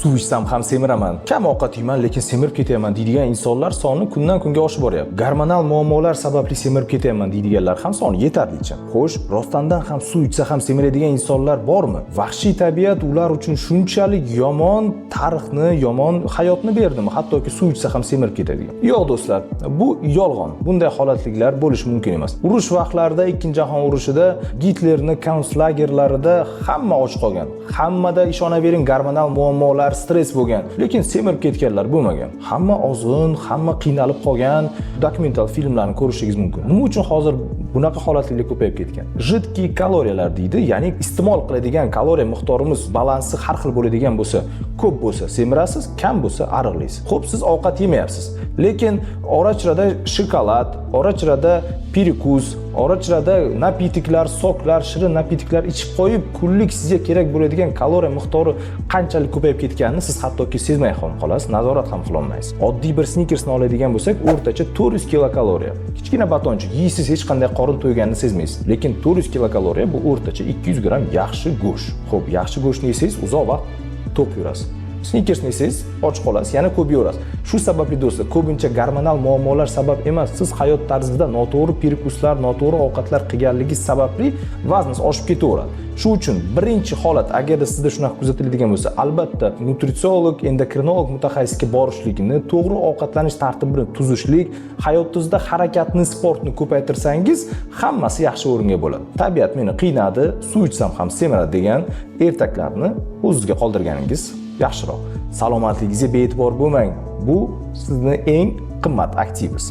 suv ichsam ham semiraman, kam ovqat yeyman lekin semirib ketaman deydigan insonlar soni kundan kunga oshib boryapti. Gormonal muammolar sababli semirib ketaman deydiganlar ham soni yetarlicha. Xo'sh, rostdan ham suv ichsa ham semiradigan insonlar bormi? Vahshiy tabiat ular uchun shunchalik yomon tarixni, yomon hayotni berdimi, hattoki suv ichsa ham semirib ketadigan. Yo'q do'stlar, bu yolg'on. Bunday holatliklar bo'lishi mumkin emas. Urush vaqtlarida, Ikkinchi jahon urushida Gitlerning konslagerlarida hamma och qolgan. Hammada ishonavering gormonal muammolar, stress bo'lgan, lekin semirib ketganlar bo'lmagan. Hamma ozg'in, hamma qiynalib qolgan. Dokumental filmlarni ko'rishingiz mumkin. Nima uchun hozir bunaqa holatlar ko'payib ketgan? Jiddiy kaloriyalar deydi, ya'ni iste'mol qiladigan kaloriya miqdorimiz balansi har xil bo'ladigan bo'lsa, ko'p bo'lsa semirasiz, kam bo'lsa ariqlaysiz. Xo'p, siz ovqat yemayapsiz, lekin ora-chirada shokolad, ora-chirada perikus, ora-chirada napitiklar, soklar, shirin napitiklar ichib qo'yib, kunlik sizga kerak bo'ladigan kaloriya miqdori qanchalik ko'payib ketganini siz hattoki sezmay ham qolasiz, nazorat ham qila olmaysiz. Oddiy bir Snickersni oladigan bo'lsak, o'rtacha 400 kilokaloriya. Kichkina batonchik yeysiz, hech qanday qorin to'yganini sezmaysiz. Lekin 400 kilokaloriya bu o'rtacha 200 gram yaxshi go'sht. Xo'p, yaxshi go'shtni yesangiz uzoq vaqt to'q yurasiz. Snickersni yesangiz och qolasiz, yana ko'p yeyasiz. Shu sababli do'stlar, ko'pincha gormonal muammolar sabab emas, siz hayot tarzida noto'g'ri perikuslar, noto'g'ri ovqatlar qilganligi sababli vazningiz oshib ketaveradi. Shu uchun birinchi holat, agarda sizda shunaqa kuzatiladigan bo'lsa, albatta nutritsiolog, endokrinolog mutaxassisga borishlikni, to'g'ri ovqatlanish tartibini tuzishlik, hayotingizda harakatni, sportni ko'paytirsangiz, hammasi yaxshi o'ringa bo'ladi. Tabiat meni qiynadi, suv ichsam ham semiradi degan ertaklarni o'zingizga qoldirganingiz yaxshiroq. Salomatligingizga bee'tibor bo'lmang. Bu sizni eng qimmat aktivingiz.